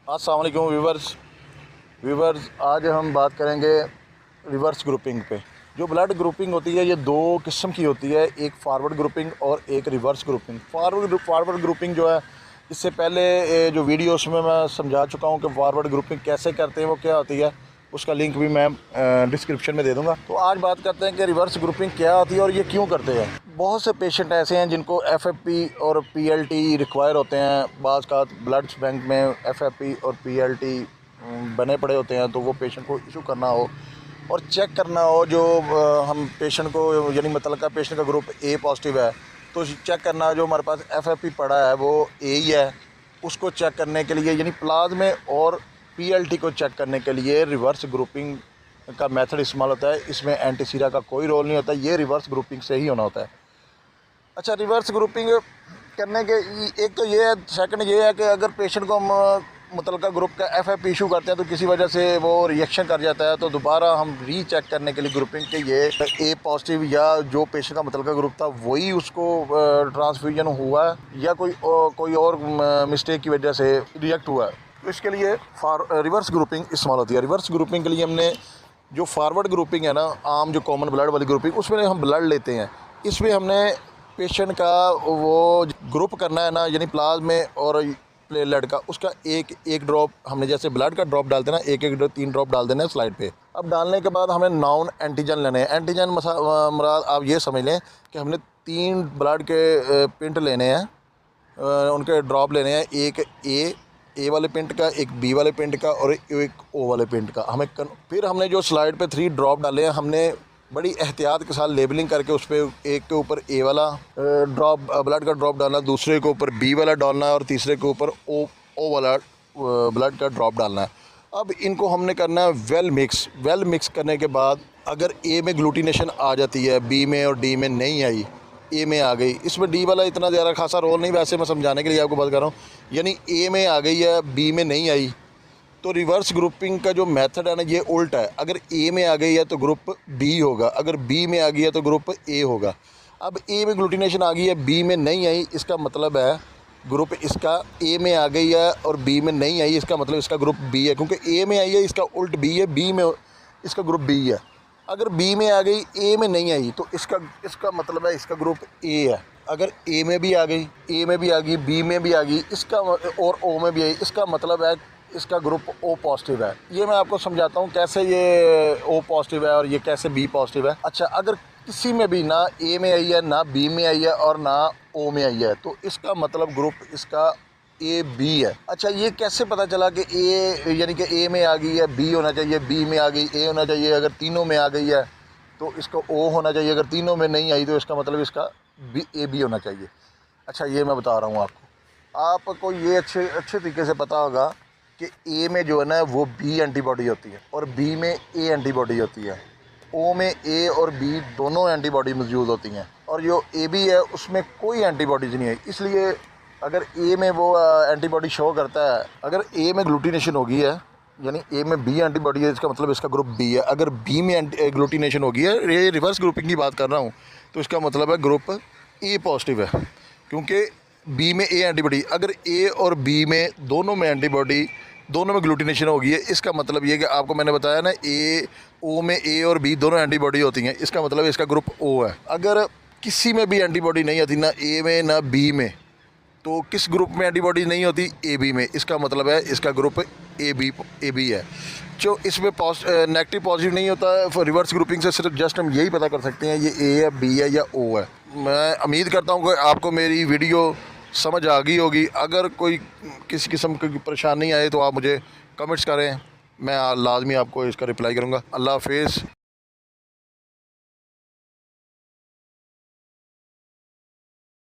अस्सलाम वालेकुम व्यूवर्स आज हम बात करेंगे रिवर्स ग्रुपिंग पे। जो ब्लड ग्रुपिंग होती है ये दो किस्म की होती है, एक फारवर्ड ग्रुपिंग और एक रिवर्स ग्रुपिंग। फारवर्ड ग्रुपिंग जो है, इससे पहले जो वीडियोस में मैं समझा चुका हूँ कि फारवर्ड ग्रुपिंग कैसे करते हैं, वो क्या होती है, उसका लिंक भी मैं डिस्क्रिप्शन में दे दूँगा। तो आज बात करते हैं कि रिवर्स ग्रुपिंग क्या होती है और ये क्यों करते हैं। बहुत से पेशेंट ऐसे हैं जिनको एफएफपी और पीएलटी रिक्वायर होते हैं। बाज़ का ब्लड बैंक में एफएफपी और पीएलटी बने पड़े होते हैं, तो वो पेशेंट को इशू करना हो और चेक करना हो, जो हम पेशेंट को यानी मतलब पेशेंट का ग्रुप ए पॉजिटिव है, तो चेक करना जो हमारे पास एफएफपी पड़ा है वो ए ही है, उसको चेक करने के लिए यानी प्लाज्मे और पीएलटी को चेक करने के लिए रिवर्स ग्रुपिंग का मेथड इस्तेमाल होता है। इसमें एंटीसीरा का कोई रोल नहीं होता, ये रिवर्स ग्रुपिंग से ही होना होता है। अच्छा, रिवर्स ग्रुपिंग करने के एक तो ये है, सेकंड ये है कि अगर पेशेंट को हम मुतलका ग्रुप का एफएफपी इशू करते हैं तो किसी वजह से वो रिएक्शन कर जाता है, तो दोबारा हम रीचेक करने के लिए ग्रुपिंग के ये ए पॉजिटिव या जो पेशेंट का मुतलका ग्रुप था वही उसको ट्रांसफ्यूजन हुआ है या कोई और मिस्टेक की वजह से रिएक्ट हुआ है, तो इसके लिए रिवर्स ग्रुपिंग इस्तेमाल होती है। रिवर्स ग्रुपिंग के लिए हमने जो फॉरवर्ड ग्रुपिंग है ना, आम जो कॉमन ब्लड वाली ग्रुपिंग, उसमें हम ब्लड लेते हैं। इसमें हमने पेशेंट का वो ग्रुप करना है ना, यानी प्लाज्मे और प्लेटलेट का, उसका एक ड्रॉप हमने जैसे ब्लड का ड्रॉप डालते हैं ना, एक 3 ड्रॉप डाल देना है स्लाइड पे। अब डालने के बाद हमें नॉन एंटीजन लेने हैं। एंटीजन मराद आप ये समझ लें कि हमने 3 ब्लड के पिंट लेने हैं, उनके ड्रॉप लेने हैं, एक ए वाले पिंट का, एक बी वाले पिंट का और एक ओ वाले पिंट का। फिर हमने जो स्लाइड पे 3 ड्रॉप डाले हैं, हमने बड़ी एहतियात के साथ लेबलिंग करके उस पर एक के ऊपर ए वाला ड्रॉप ब्लड का ड्रॉप डालना, दूसरे के ऊपर बी वाला डालना है और तीसरे के ऊपर ओ वाला ब्लड का ड्रॉप डालना है। अब इनको हमने करना है वेल मिक्स करने के बाद अगर ए में ग्लूटिनेशन आ जाती है, बी में और डी में नहीं आई, ए में आ गई, इसमें डी वाला इतना ज़्यादा खासा रोल नहीं, वैसे मैं समझाने के लिए आपको बात कर रहा हूँ, यानी ए में आ गई है, बी में नहीं आई, तो रिवर्स ग्रुपिंग का जो मेथड है ना ये उल्टा है। अगर ए में आ गई है तो ग्रुप बी होगा, अगर बी में आ गई है तो ग्रुप ए होगा। अब ए में ग्लूटिनेशन आ गई है, बी में नहीं आई, इसका मतलब है ग्रुप इसका ए में आ गई है और बी में नहीं आई, इसका मतलब इसका ग्रुप बी है, क्योंकि ए में आई है इसका उल्ट बी है, बी में इसका ग्रुप बी है। अगर बी में आ गई, ए में नहीं आई, तो इसका मतलब है इसका ग्रुप ए है। अगर ए में भी आ गई, ए में भी आ गई, बी में भी आ गई, इसका और ओ में भी आई, इसका मतलब है इसका ग्रुप ओ पॉजिटिव है। ये मैं आपको समझाता हूँ कैसे ये ओ पॉजिटिव है और ये कैसे बी पॉजिटिव है। अच्छा, अगर किसी में भी ना ए में आई है, ना बी में आई है और ना ओ में आई है, तो इसका मतलब ग्रुप इसका ए बी है। अच्छा, ये कैसे पता चला कि ए यानी कि ए में आ गई है, बी होना चाहिए, बी में आ गई, ए होना चाहिए, अगर तीनों में आ गई है तो इसका ओ होना चाहिए, अगर तीनों में नहीं आई तो इसका मतलब इसका बी होना चाहिए। अच्छा, ये मैं बता रहा हूँ आपको ये अच्छे तरीके से पता होगा कि ए में जो है ना वो बी एंटीबॉडी होती है और बी में ए एंटीबॉडी होती है, ओ में ए और बी दोनों एंटीबॉडी मौजूद होती हैं, और जो ए बी है उसमें कोई एंटीबॉडीज़ नहीं है। इसलिए अगर ए में वो एंटीबॉडी शो करता है, अगर ए में ग्लूटिनेशन होगी है यानी ए में बी एंटीबॉडी है, इसका मतलब इसका ग्रुप बी है। अगर बी में ग्लूटिनेशन होगी है, ये रिवर्स ग्रुपिंग की बात कर रहा हूँ, तो इसका मतलब है ग्रुप ए पॉजिटिव है, क्योंकि बी में ए एंटीबॉडी, अगर ए और बी में दोनों में एंटीबॉडी, दोनों में ग्लूटिनेशन होगी है, इसका मतलब ये कि आपको मैंने बताया ना ए ओ में ए और बी दोनों एंटीबॉडी होती हैं, इसका मतलब इसका ग्रुप ओ है। अगर किसी में भी एंटीबॉडी नहीं होती, ना ए में ना बी में, तो किस ग्रुप में एंटीबॉडी नहीं होती, ए बी में, इसका मतलब है इसका ग्रुप ए बी है। जो इसमें नेगेटिव पॉजिटिव नहीं होता है, रिवर्स ग्रुपिंग से सिर्फ जस्ट हम यही पता कर सकते हैं ये ए है, बी है या ओ है। मैं उम्मीद करता हूँ कि आपको मेरी वीडियो समझ आ गई होगी। अगर कोई किसी किस्म की परेशानी आए तो आप मुझे कमेंट्स करें, मैं लाजमी आपको इसका रिप्लाई करूँगा। अल्लाह हाफिज़।